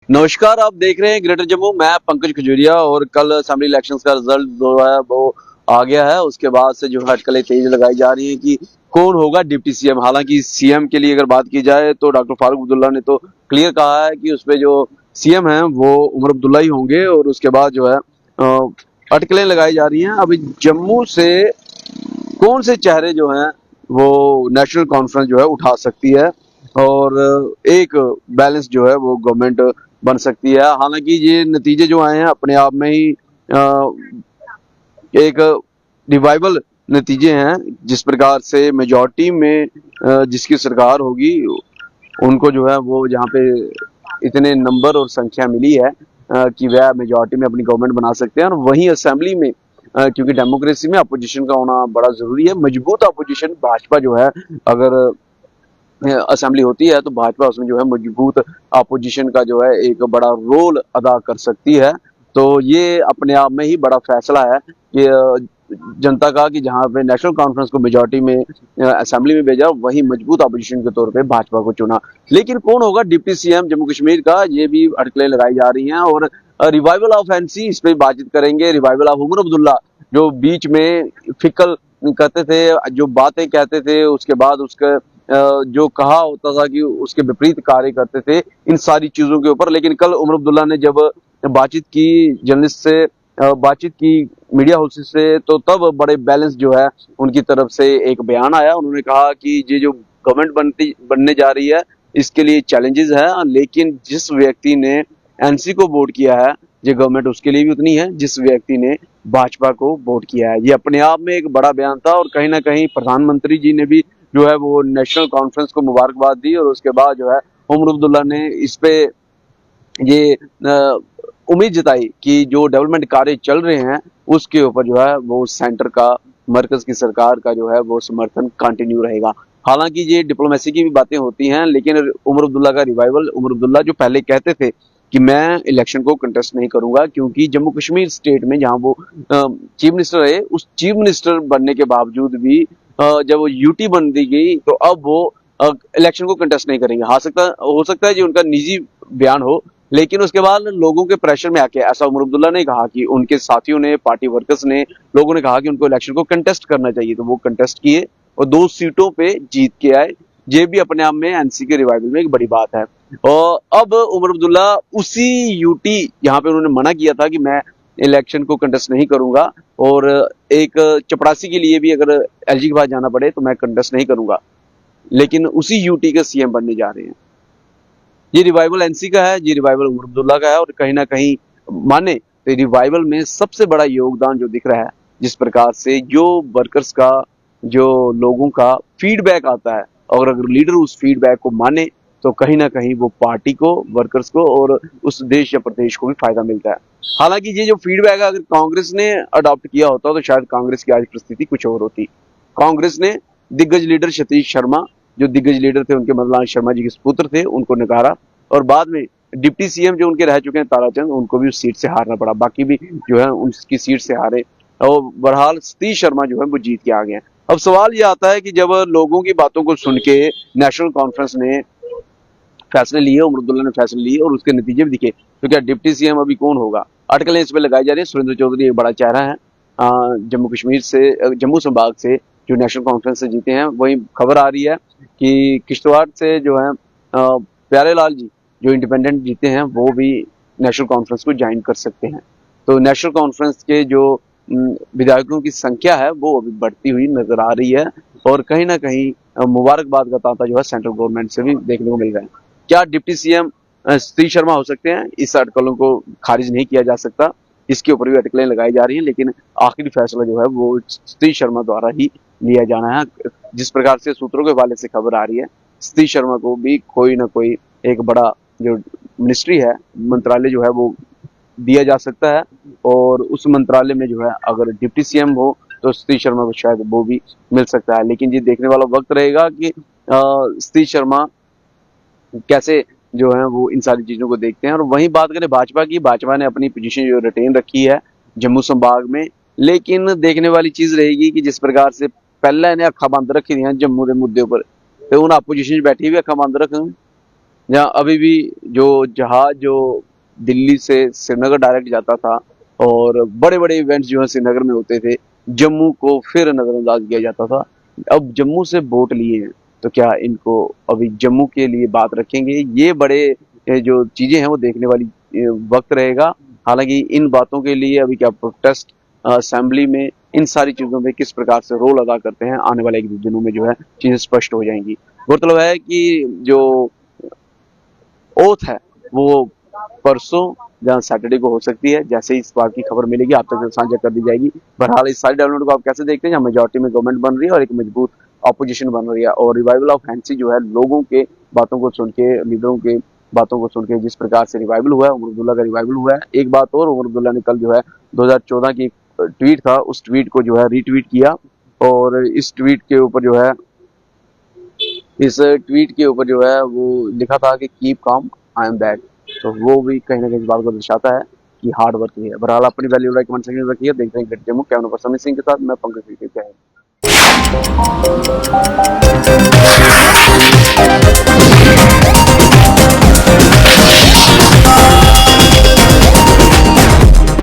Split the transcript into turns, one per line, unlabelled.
नमस्कार, आप देख रहे हैं ग्रेटर जम्मू। मैं पंकज खजूरिया। और कल असेंबली इलेक्शंस का रिजल्ट जो है वो आ गया है। उसके बाद से जो है अटकलें तेज लगाई जा रही हैं कि कौन होगा डिप्टी सीएम। हालांकि सीएम के लिए अगर बात की जाए तो डॉक्टर फारूक अब्दुल्ला ने तो क्लियर कहा है कि उसपे जो सीएम हैं वो उमर अब्दुल्ला ही होंगे। और उसके बाद जो है अटकलें लगाई जा रही हैं। अभी जम्मू से कौन से चेहरे जो हैं वो नेशनल कॉन्फ्रेंस जो है उठा सकती है और एक बैलेंस जो है वो गवर्नमेंट बन सकती है। हालांकि ये नतीजे जो आए हैं अपने आप में ही एक रिवाइवल नतीजे हैं। जिस प्रकार से मेजॉरिटी में जिसकी सरकार होगी उनको जो है वो जहाँ पे इतने नंबर और संख्या मिली है कि वह मेजॉरिटी में अपनी गवर्नमेंट बना सकते हैं। और वहीं असेंबली में क्योंकि डेमोक्रेसी में अपोजिशन का होना बड़ा जरूरी है। मजबूत अपोजिशन भाजपा जो है अगर असेंबली होती है तो भाजपा उसमें जो है मजबूत अपोजिशन का जो है एक बड़ा रोल अदा कर सकती है। तो ये अपने आप में ही बड़ा फैसला है कि जनता का कि जहां पे नेशनल कॉन्फ्रेंस को मेजॉरिटी में असेंबली में भेजा वही मजबूत अपोजिशन के तौर पे भाजपा को चुना। लेकिन कौन होगा डिप्टी सीएम जम्मू कश्मीर का, ये भी अटकलें लगाई जा रही हैं। और रिवाइवल ऑफ एनसी इस पर बातचीत करेंगे। रिवाइवल ऑफ उमर अब्दुल्ला जो बीच में फिकल करते थे, जो बातें कहते थे उसके बाद उसके जो कहा होता था कि उसके विपरीत कार्य करते थे, इन सारी चीजों के ऊपर। लेकिन कल उमर अब्दुल्ला ने जब बातचीत की जर्नलिस्ट से, बातचीत की मीडिया हाउसेस से, तो तब बड़े बैलेंस जो है उनकी तरफ से एक बयान आया। उन्होंने कहा कि ये जो गवर्नमेंट बनने जा रही है इसके लिए चैलेंजेस है, लेकिन जिस व्यक्ति ने एनसी को वोट किया है ये गवर्नमेंट उसके लिए भी उतनी है जिस व्यक्ति ने भाजपा को वोट किया है। ये अपने आप में एक बड़ा बयान था। और कहीं ना कहीं प्रधानमंत्री जी ने भी जो है वो नेशनल कॉन्फ्रेंस को मुबारकबाद दी। और उसके बाद जो है उमर अब्दुल्ला ने इस पे ये उम्मीद जताई कि जो डेवलपमेंट कार्य चल रहे हैं उसके ऊपर जो है वो सेंटर का, मरकज की सरकार का जो है वो समर्थन कंटिन्यू रहेगा। हालांकि ये डिप्लोमेसी की भी बातें होती हैं, लेकिन उमर अब्दुल्ला का रिवाइवल, उमर अब्दुल्ला जो पहले कहते थे कि मैं इलेक्शन को कंटेस्ट नहीं करूंगा क्योंकि जम्मू कश्मीर स्टेट में जहां वो चीफ मिनिस्टर रहे, उस चीफ मिनिस्टर बनने के बावजूद भी जब वो यूटी बन दी गई तो अब वो इलेक्शन को कंटेस्ट नहीं करेंगे। हो सकता है जी उनका निजी बयान हो, लेकिन उसके बाद लोगों के प्रेशर में आके ऐसा उमर अब्दुल्ला ने कहा कि उनके साथियों ने, पार्टी वर्कर्स ने, लोगों ने कहा कि उनको इलेक्शन को कंटेस्ट करना चाहिए, तो वो कंटेस्ट किए और 2 सीटों पे जीत के आए। ये भी अपने आप में एनसी के रिवाइवल में एक बड़ी बात है। और अब उमर अब्दुल्ला उसी यूटी, जहां पे उन्होंने मना किया था कि मैं इलेक्शन को कंटेस्ट नहीं करूंगा और एक चपरासी के लिए भी अगर एलजी के पास जाना पड़े तो मैं कंटेस्ट नहीं करूंगा, लेकिन उसी यूटी के सीएम बनने जा रहे हैं। ये रिवाइवल एनसी का है, ये रिवाइवल उमर अब्दुल्ला का है। और कहीं ना कहीं माने तो रिवाइवल में सबसे बड़ा योगदान जो दिख रहा है, जिस प्रकार से जो वर्कर्स का, जो लोगों का फीडबैक आता है, और अगर लीडर उस फीडबैक को माने तो कहीं ना कहीं वो पार्टी को, वर्कर्स को और उस देश या प्रदेश को भी फायदा मिलता है। हालांकि ये जो फीडबैक अगर कांग्रेस ने अडॉप्ट किया होता तो शायद कांग्रेस की आज परिस्थिति कुछ और होती। कांग्रेस ने दिग्गज लीडर सतीश शर्मा, जो दिग्गज लीडर थे उनके मदनलाल शर्मा जी के पुत्र थे, उनको नकारा। और बाद में डिप्टी सीएम जो उनके रह चुके हैं ताराचंद, उनको भी उस सीट से हारना पड़ा। बाकी भी जो है उनकी सीट से हारे और बहरहाल सतीश शर्मा जो है वो जीत के आ गए। अब सवाल ये आता है कि जब लोगों की बातों को सुन के नेशनल कॉन्फ्रेंस ने फैसले लिए, उमर अब्दुल्ला ने फैसले लिए और उसके नतीजे भी दिखे, तो क्या डिप्टी सीएम अभी कौन होगा? अटकलें इस पर लगाई जा रही है। सुरेंद्र चौधरी एक बड़ा चेहरा है जम्मू कश्मीर से, जम्मू संभाग से, जो नेशनल कॉन्फ्रेंस से जीते हैं। वही खबर आ रही है कि किश्तवाड़ से जो है प्यारे लाल जी जो इंडिपेंडेंट जीते हैं वो भी नेशनल कॉन्फ्रेंस को ज्वाइन कर सकते हैं। तो नेशनल कॉन्फ्रेंस के जो विधायकों की संख्या है वो अभी बढ़ती हुई नजर आ रही है। और कहीं ना कहीं मुबारकबाद का तांता जो है सेंट्रल गवर्नमेंट से भी देखने को मिल रहा है। क्या डिप्टी सीएम सतीश शर्मा हो सकते हैं? इस अटकलों को खारिज नहीं किया जा सकता, इसके ऊपर भी अटकलें लगाई जा रही हैं, लेकिन आखिरी फैसला जो है वो सतीश शर्मा द्वारा ही लिया जाना है। जिस प्रकार से सूत्रों के हवाले से खबर आ रही है, सतीश शर्मा को भी कोई ना कोई एक बड़ा जो मिनिस्ट्री है, मंत्रालय जो है वो दिया जा सकता है। और उस मंत्रालय में जो है अगर डिप्टी सीएम हो तो सतीश शर्मा को शायद वो भी मिल सकता है। लेकिन ये देखने वाला वक्त रहेगा कि सतीश शर्मा कैसे जो है वो इन सारी चीजों को देखते हैं। और वहीं बात करें भाजपा की, भाजपा ने अपनी पोजीशन जो रिटेन रखी है जम्मू संभाग में। लेकिन देखने वाली चीज रहेगी कि जिस प्रकार से पहले ने अखा बंद रखी दी जम्मू के मुद्दे पर, तो उन अपोजिशन बैठी हुई अखा बंद रखेंगे। जहाँ अभी भी जो जहाज जो दिल्ली से श्रीनगर डायरेक्ट जाता था और बड़े बड़े इवेंट्स जो है श्रीनगर में होते थे, जम्मू को फिर नजरअंदाज किया जाता था। अब जम्मू से वोट लिए हैं तो क्या इनको अभी जम्मू के लिए बात रखेंगे? ये बड़े जो चीजें हैं वो देखने वाली वक्त रहेगा। हालांकि इन बातों के लिए अभी क्या प्रोटेस्ट असेंबली में इन सारी चीजों में किस प्रकार से रोल अदा करते हैं, आने वाले एक दो दिनों में जो है चीजें स्पष्ट हो जाएंगी। गौरतलब है कि जो ओथ है वो परसों जहाँ सैटरडे को हो सकती है। जैसे ही इस बात की खबर मिलेगी आप तक साझा कर दी जाएगी। बहरहाल इस सारी डेवलपमेंट को आप कैसे देखते हैं? जहाँ मेजोरिटी में गवर्नमेंट बन रही है और एक मजबूत ऑपोजिशन बन रही है, और रिवाइवल ऑफ हैंसी जो है लोगों के बातों को सुन के, लीडरों के बातों को सुन के जिस प्रकार से रिवाइवल हुआ है, उमर अब्दुल्ला का रिवाइवल हुआ है। एक बात और, उमर अब्दुल्ला ने कल जो है 2014 की ट्वीट था, उस ट्वीट को जो है रीट्वीट किया, और इस ट्वीट के ऊपर जो है जो है वो लिखा था कि keep calm, I am back. तो वो भी कहीं ना कहीं इस बात को दर्शाता है कि हार्ड वर्क ही है। बहरहाल अपनी वैल्यू लाइक कमेंट सेक्शन में रखिए। देखते हैं जम्मू कैमरा पर्सन सिंह के साथ मैं पंकज।